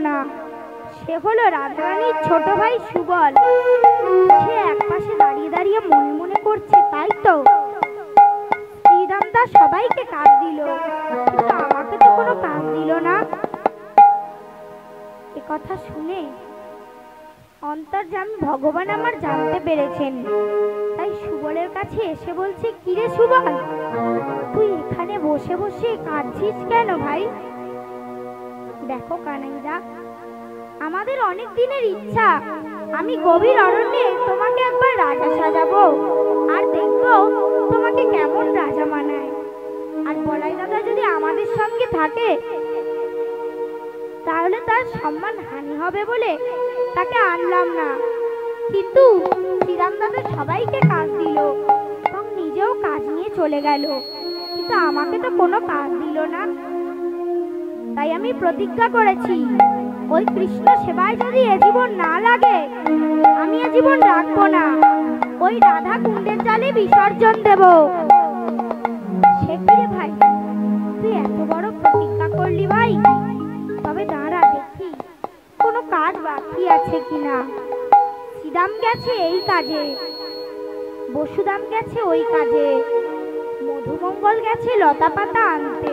না। সে হলো রাধারানীর ছোট ভাই সুবল। সে একপাশে দাঁড়িয়ে দাঁড়িয়ে মনে মনে করছে, তাই তো শ্রীরামদা সবাইকে কাজ দিল, কিন্তু আমাকে তো কোনো কাজ দিল না। এ কথা শুনে অন্তর্যামী ভগবান আমার জানতে পেরেছেন। তাই সুবলের কাছে এসে বলছে, কিরে সুবল, তুই এখানে বসে বসে কাঁদছিস কেন ভাই? দেখো কানাইদা, আমাদের অনেক দিনের ইচ্ছা আমি গভীর অরণ্যে তোমাকে একবার রাজা সাজাবো, আর দেখবো তোমাকে কেমন রাজা মানায়। আর বলাই দাদা যদি আমাদের সঙ্গে থাকে তাহলে তার সম্মান হানি হবে বলে তাকে আনলাম না। কিন্তু শ্রীরাম দাদা সবাইকে কাজ দিল এবং নিজেও কাজ নিয়ে চলে গেল, কিন্তু আমাকে তো কোনো কাজ দিল না। তাই আমি প্রতিজ্ঞা করেছি, ওই কৃষ্ণ সেবায় যদি এ জীবন না লাগে আমি এ জীবন রাখবো না, ওই রাধা কুণ্ডের জলে বিসর্জন দেব। সে কি রে ভাই, তুই এত বড় প্রতিজ্ঞা করলি ভাই? তবে দাঁড়া দেখি কোনো কাজ বাকি আছে কিনা। শ্রীরাম গেছে এই কাজে, বসুদাম গেছে ওই কাজে, মধুমঙ্গল গেছে লতা পাতা আনতে।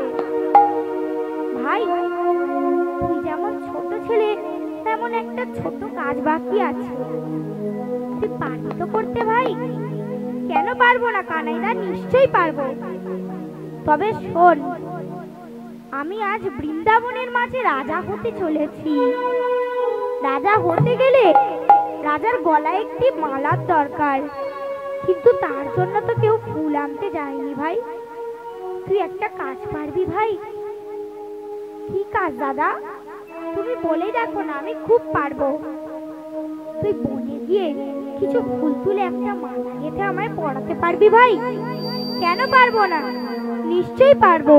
ভাই, তুই যেমন ছোট ছেলে তেমন একটা ছোট কাজ বাকি আছে, তুই পারবি তো করতে ভাই? কেন পারবো না কানাইদা, নিশ্চয়ই পারবো। তবে শোন, আমি আজ বৃন্দাবনের মাঝে রাজা হতে চলেছি। রাজা হতে গেলে রাজার গলায় একটি মালার দরকার, কিন্তু তার জন্য তো কেউ ফুল আনতে যায়নি ভাই। তুই একটা কাজ পারবি ভাই? কি কাজ দাদা? তুমি বলে দেখো না, আমি খুব পারবো। তুই বনে গিয়ে কিছু ফুল তুলে একটা মালা গেঁথে আমায় পড়াতে পারবি ভাই? কেন পারবো না, নিশ্চয়ই পারবো।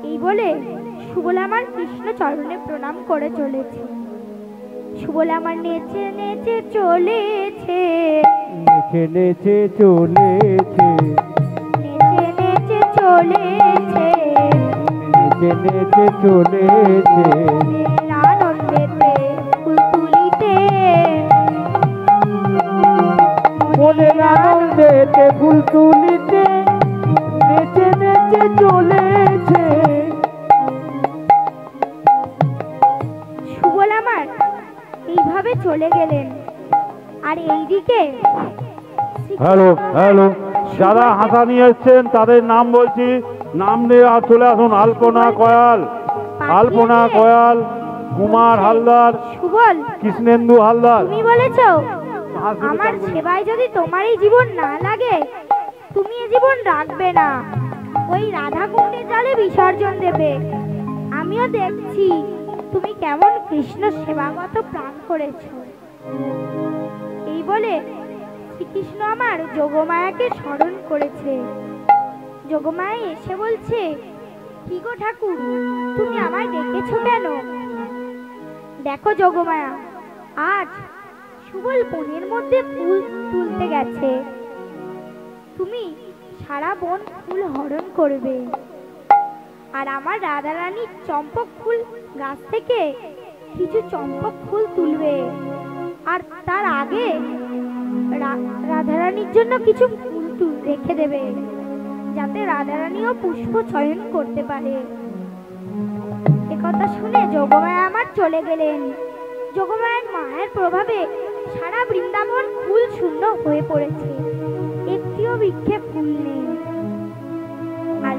এই বলে সুবল আমার কৃষ্ণ চরণে প্রণাম করে চলেছে। সুবল আমার নেচে নেচে চলেছে, নেচে নেচে চলেছে, নেচে নেচে চলেছে, নেচে নেচে চলেছে, আনন্দেতে ফুল তুলিতে, মনের আনন্দেতে ফুল তুলিতে, নেচে নেচে চলেছে। সুবল আমার এইভাবে চলে গেলেন। আর এইদিকে হ্যালো হ্যালো, যারা হাসা নিয়ে এসছেন তাদের নাম বলছি, নাম নিয়ে চলে আসুন। আলপনা কয়াল, আলপনা কয়াল, কুমার হালদার, সুবল, কৃষ্ণেন্দু হালদার। তুমি বলেছো আমার সেবায় যদি তোমার এই জীবন না লাগে তুমি এই জীবন রাখবে না, ওই রাধা কুণ্ডের জলে বিসর্জন দেবে। আমিও দেখছি তুমি কেমন কৃষ্ণ সেবাগত প্রাণ করেছো। এই বলে শ্রীকৃষ্ণ আমার যোগমায়াকে স্মরণ করেছে। যোগমায়া এসে বলছে, কি গো ঠাকুর, তুমি আমায় ডেকেছো কেন? দেখো যোগমায়া, আজ সুবল বনের মধ্যে ফুল তুলতে গেছে, তুমি সারা বন ফুল হরণ করবে। আর আমার রাধারানীর চম্পক ফুল গাছ থেকে কিছু চম্পক ফুল তুলবে, আর তার আগে রাধারানীর জন্য কিছু ফুল রেখে দেবে, যাতে রাধারানীও পুষ্প চয়ন করতে পারে। একথা শুনে যোগমায়া আমার চলে গেলেন। যোগমায়ের মায়ের প্রভাবে সারা বৃন্দাবন ফুল শূন্য হয়ে পড়েছে, একটিও বৃক্ষে ফুল নেই। আর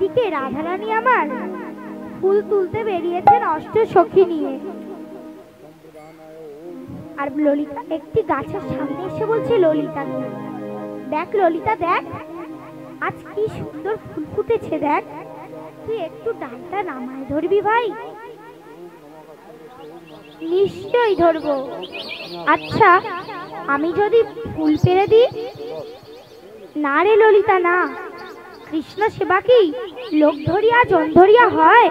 দিকে রাধারানী আমার ফুল তুলতে বেরিয়েছেন অষ্ট সখী নিয়ে। আর ললিতা একটি গাছের সামনে এসে বলছে ললিতাকে, দেখ ললিতা দেখ, আজ কি সুন্দর ফুল ফুটেছে, দেখ, তুই একটু ডালটা নামায় ধরবি ভাই? নিশ্চয়ই ধরবো। আচ্ছা, আমি যদি ফুল পেরে দিই? না রে ললিতা না, কৃষ্ণ সেবা কি লোক ধরিয়া জন ধরিয়া হয়?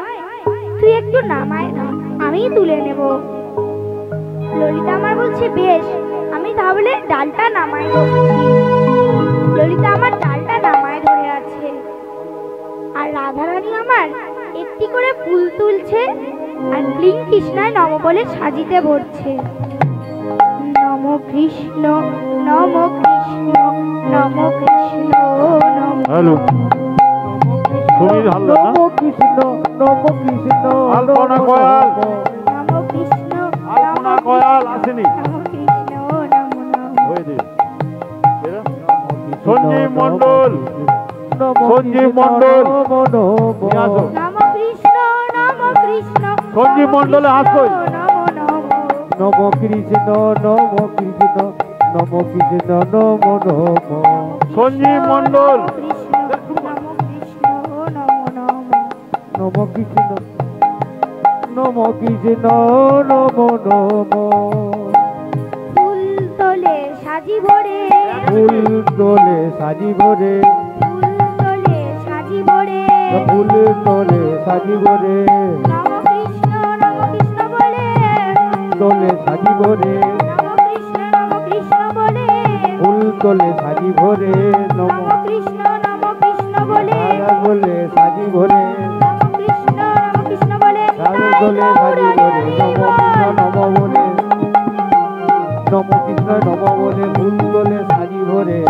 তুই একটু নামায় ধর, আমি তুলে নেব। ললিতা আমার বলছে, বেশ, আমি তাহলে ডালটা নামায় ধরছি। ললিতা আমার ডালটা নামায় ধরে আছে, আর রাধারানী আমার একটি করে ফুল তুলছে আর ক্লিং কৃষ্ণায় নম বলে সাজিতে ভরছে। নম কৃষ্ণ নম কৃষ্ণ নম কৃষ্ণ নম। হ্যালো সুমির হালদার না? কৃষ্ণ নম কৃষ্ণ আলপনা কয়াল, নম কৃষ্ণ আলপনা কয়াল আসেনি। নম কৃষ্ণ নম নম। হয়ে দিন। এরা? সঞ্জীব মণ্ডল, সঞ্জীব মণ্ডল নিয়ে আসো। নম কৃষ্ণ নম কৃষ্ণ সঞ্জীব মণ্ডলে হাত কই? নম নম। নম কৃষ্ণ নম কৃষ্ণ নম কৃষ্ণ নম নম। সঞ্জীব মণ্ডল, কৃষ্ণ নম কৃষ্ণ নম নম। নম কৃষ্ণ নম কৃষ্ণ নম নম। ফুল তোলে সাজি ভরে, ফুল তোলে সাজি ভরে, ফুল তোলে সাজি ভরে। ফুল তোলে সাজি ভরে, নম কৃষ্ণ বলে, তোলে সাজি ভরে, নম কৃষ্ণ বলে। ফুল তোলে সাজি ভরে, নম নম কৃষ্ণ বলে, বলে সাজি ভরে, নম কৃষ্ণ বলে। রাগ তোলে সাজি ভরে, নম কৃষ্ণ নম বলে, নম কৃষ্ণ নম বলে, ফুল তোলে সাজি ভরে,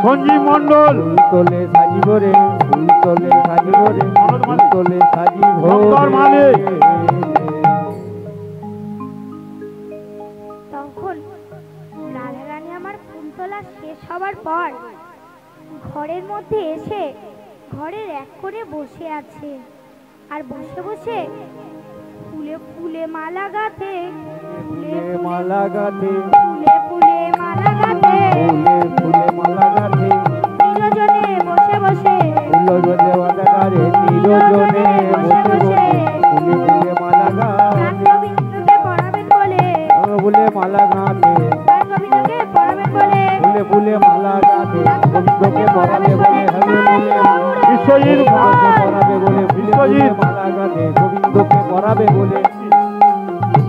সঞ্জীব মণ্ডল, ফুল তোলে সাজি ভরে, ফুল তোলে সাজি ভরে, ফুল তোলে সাজি শঙ্কর মালিক। ভরে। তখন রাধারানী আমার ফুল তোলা শেষ হবার পর ঘরের মধ্যে এসে ঘরের এক কোণে বসে আছে। আর বসে বসে ফুলে ফুলে মালা গাঁথে, ফুলে ফুলে মালা গাঁথে, ফুলে ফুলে মালা গাঁথে। ফুলে ফুলে মালা গাঁথে, নিরজনে বসে বসে, ফুলজনে মালা গাঁথে, নিরজনে বসে বসে, ফুলে ফুলে মালা গাঁথে, রামগোবিন্দকে পড়াবেন বলে, ফুলে মালা গাঁথে, রামগোবিন্দকে পড়াবেন বলে। ফুলে ফুলে মালা গাঁথে, গোবিন্দকে পড়াবে বলে, হরে ফুলে বিশ্বজিৎ গোবিন্দকে পড়াবে বলে, ফুলে ফুলে মালা গাঁথে, গোবিন্দকে পড়াবে বলে,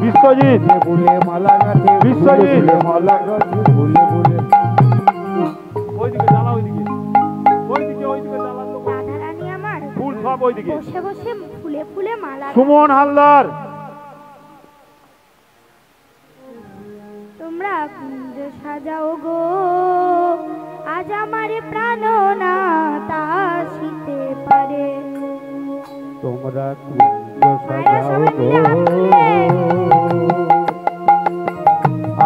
বিশ্বজিৎ, ফুলে ফুলে মালা গাঁথে, বিশ্বজিৎ। ফুলে মালা গাঁথে, ফুলে ফুলে। ওইদিকে জ্বালা, ওইদিকে ওইদিকে ওইদিকে জ্বালা তো। রাধারানী আমার ফুল সব ওইদিকে। বসে বসে ফুলে ফুলে মালা সুমন হালদার, তোমরা কুঞ্জ সাজাও গো, আজ আমার প্রাণ না তাসিতে পারে। তোমরা কুঞ্জ সাজাও গো,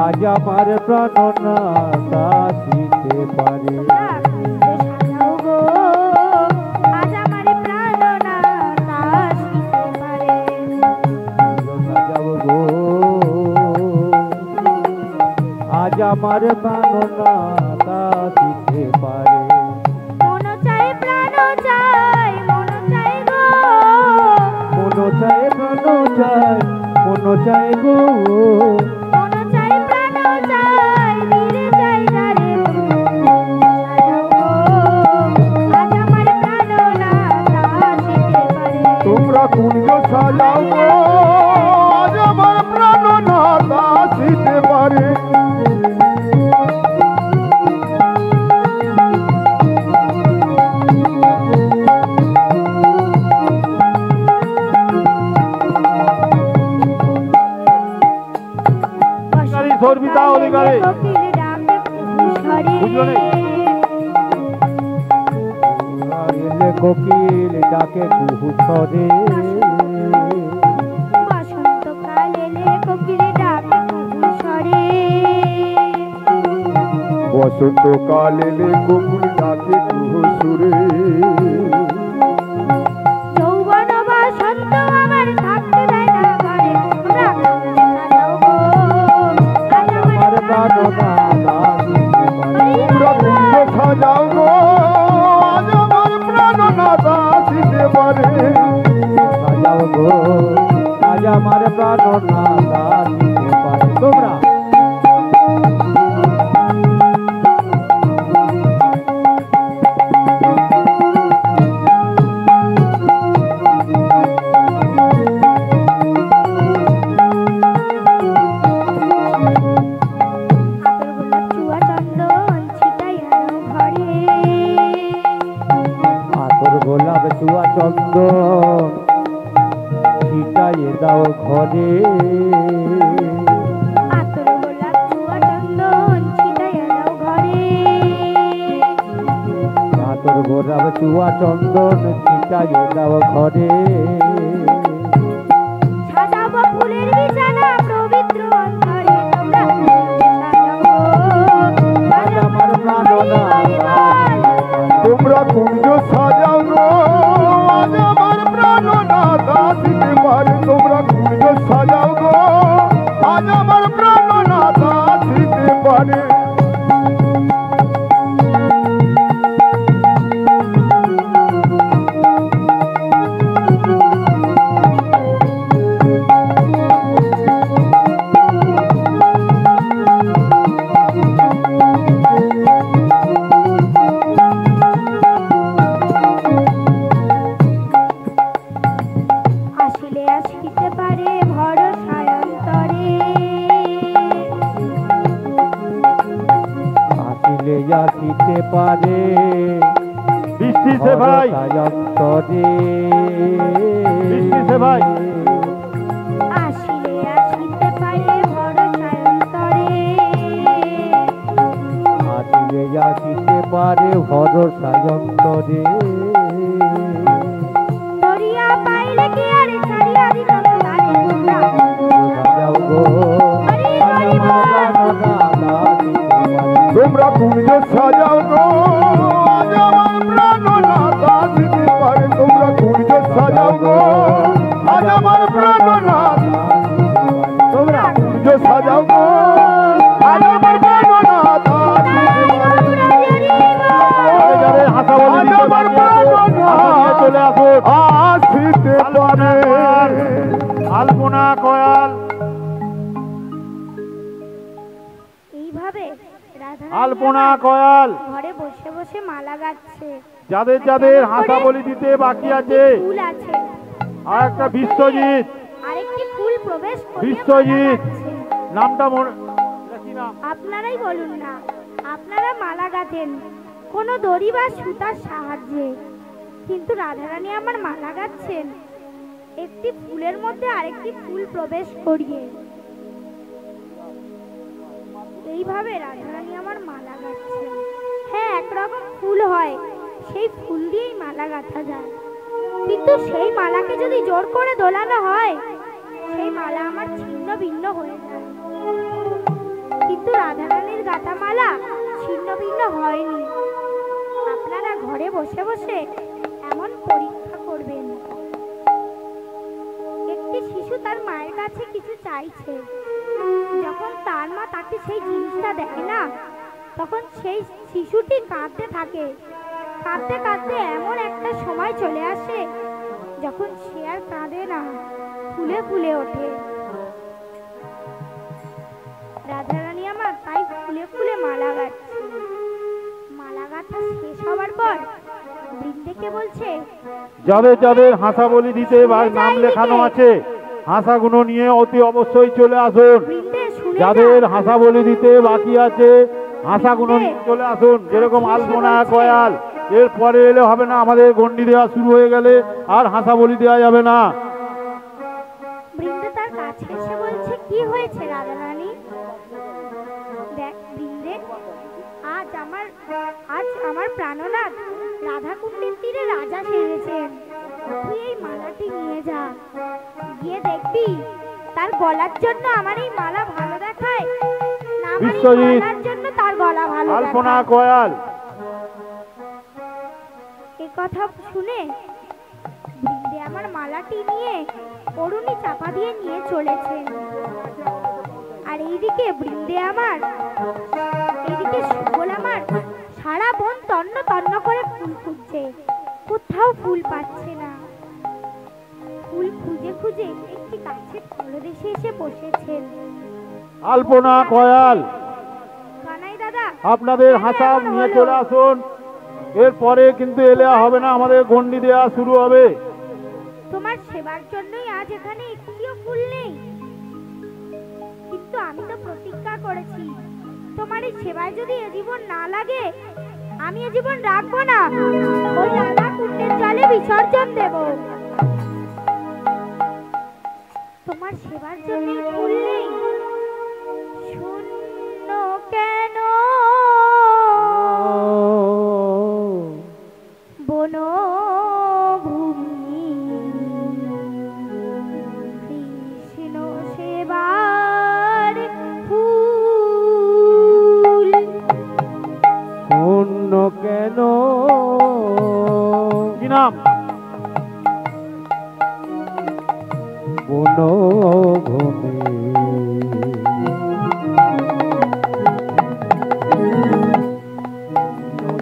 আজ আমার প্রাণ না বাঁচিতে পারে। তোমরা কুঞ্জ সাজাও গো, আজ আমার প্রাণ না তাসিতে পারে। কুঞ্জ সাজাও গো, আজ আমার প্রাণ না বাঁচিতে পারে। মন চাই প্রাণ চাই, মন চাই গো, মন চাই প্রাণ চাই, মন চাই গো, মন চাই প্রাণ চাই, ধীরে চাই ধারে। সাজাও গো, আজ আমার প্রাণ না তাসিতে পারে। তোমরা কুঞ্জ সাজাও গো, আজ আমার প্রাণ না বাঁচিতে পারে। সর্বিতা অধিকারী। কোকিল ডাকে কুহুসরে। বুঝলো নে? এলে কোকিল ডাকে কুহুসরে, বসন্তকাল এলে কোকিল ডাকে কুহুসরে। বসন্তকাল এলে কোকিল ডাকে কুহুসরে। যৌবন বসন্ত আমার থাকতে দেয় না ঘরে। তোমরা কুঞ্জ সাজাও গো, আজ আমার প্রাণ না তাসিতে পারে। তোমরা কুঞ্জ সাজাও গো, আজ আমার প্রাণ না বাঁচিতে পারে। সাজাও গো, আজ আমার প্রাণ না বাঁচিতে পারে। তোমরা আতর গোলাপ চুয়া চন্দন ছিটাই আনো ঘরে। আতর গোলাপ চুয়া চন্দন ছিটাইয়ে দাও ঘরে আতর গোলাপ চুয়া চন্দন ছিটাইয়া দাও ঘরে আতর গোলাপ চুয়া চন্দন ছিটাইয়ে দাও ঘরে সাজাবো ফুলের বিছানা পবিত্র অন্তরে তোমরা কুঞ্জ সাজাও গো আজ আমার প্রাণনাথ আসিতে পারে তোমরা কুঞ্জ সাজাও গো আজ আমার প্রাণনাথ আসিতে পারে আসিলে আসিতে পারে ভরসায় অন্তরে আসিলে আসিতে পারে বৃষ্টি সে ভাই অন্তরে বৃষ্টি সে ভাই আসিলে আসিতে পারে ভরসায় অন্তরে আসিলে আসিতে পারে ভরসায় অন্তরে দরিয়া পাইলে কি আর ছাড়িয়া দিতাম তারে তোমরা সাজাও গো তোমরা কুঞ্জ সাজাও গো আজ আমার প্রাণনাথ আসিতে পারে তোমরা কুঞ্জ সাজাও গো আজ আমার প্রাণনাথ তোমরা কুঞ্জ সাজাও গো আজ আমার প্রাণনাথ যাদের হাসা বলি দিতে বাকি আছে চলে আসুন আসিতে পারে আলপনা কয়াল এইভাবে রাধা আলপনা কয়াল ঘরে বসে বসে মালা গাচ্ছে যাদের যাদের হাসা বলি দিতে বাকি আছে ফুল আছে আর একটা বিশ্বজিৎ আরেকটি ফুল প্রবেশ করিয়ে বিশ্বজিৎ। মালা গাচ্ছে। নামটা মনে এটা কি নাম আপনারাই বলুন না আপনারা মালা গাঁথেন কোনো দড়ি বা সুতার সাহায্যে কিন্তু রাধারানী আমার মালা গাচ্ছেন একটি ফুলের মধ্যে আরেকটি ফুল প্রবেশ করিয়ে এইভাবে রাধারানী আমার মালা গাচ্ছেন হ্যাঁ একরকম ফুল হয় সেই ফুল দিয়েই মালা গাঁথা যায় কিন্তু সেই মালাকে যদি জোর করে দোলানো হয় সেই মালা আমার ছিন্ন ভিন্ন হয়ে যায় কিন্তু রাধারানীর গাঁথা মালা ছিন্ন ভিন্ন হয়নি আপনারা ঘরে বসে বসে এমন পরীক্ষা করবেন একটি শিশু তার মায়ের কাছে কিছু চাইছে যখন তার মা তাকে সেই জিনিসটা দেয় না তখন সেই শিশুটি কাঁদতে থাকে কাঁদতে কাঁদতে এমন একটা সময় চলে আসে যখন সে আর কাঁদে না ফুলে ফুলে ওঠে রাধারানী আমার তাই ফুলে ফুলে মালা গাচ্ছে মালা গাঁথা শেষ হবার পর বৃন্দেকে বলছে যাদের যাদের হাসা বলি দিতে বা নাম লেখানো আছে হাসাগুলো নিয়ে অতি অবশ্যই চলে আসুন বৃন্দে শুনে যাদের যা। হাসা বলি দিতে বাকি আছে হাসাগুলো নিয়ে চলে আসুন যেরকম আলপনা কয়াল এরপরে এলে হবে না আমাদের গন্ডি দেওয়া শুরু হয়ে গেলে আর হাসা বলি দেওয়া যাবে না বৃন্দে তার কাছে এসে বলছে কি হয়েছে রাধারানী দেখ বৃন্দে আজ আমার প্রাণনাথ রাধাকুণ্ডের তীরে রাজা সেজেছেন তুই এই মালাটি নিয়ে যা গিয়ে দেখবি তার গলার জন্য আমার এই মালা ভালো দেখায় না আমার এই বিশ্বজিৎ। মালার জন্য তার গলা ভালো আলপনা দেখায় কয়াল এ কথা শুনে বৃন্দে আমার মালাটি নিয়ে অরুণী চাপা দিয়ে নিয়ে চলেছেন আর এইদিকে সুবল আমার সারা বন তন্ন তন্ন করে ফুল খুঁজছে কোথাও ফুল পাচ্ছে না ফুল খুঁজে খুঁজে একটি গাছের তলদেশে এসে বসেছেন আলপনা কয়াল কানাই দাদা আপনাদের হাসা নিয়ে চলে আসুন এরপরে কিন্তু এলে হবে না আমাদের গন্ডি দেওয়া শুরু হবে তোমার সেবার জন্যই আজ এখানে একটিও ফুল নেই কিন্তু আমি তো প্রতিজ্ঞা করেছি তোমার এই সেবায় যদি এ জীবন না লাগে আমি এ জীবন রাখবো না ওই রাধা কুণ্ডের জলে বিসর্জন দেব আমার সেবার জন্য ফুল নেই? শূন্য কেন বনভূমি, কৃষ্ণ সেবার ফুল শূন্য কেন? কি নাম? বনভূমি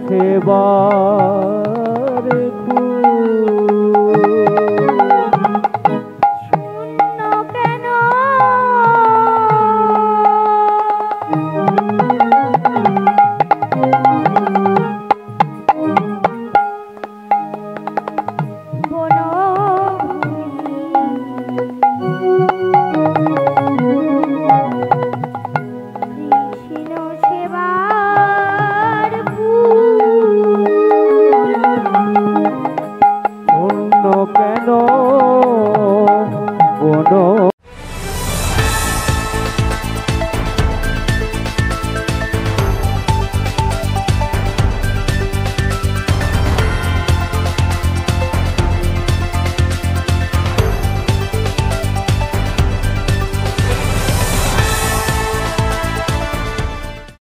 সেবা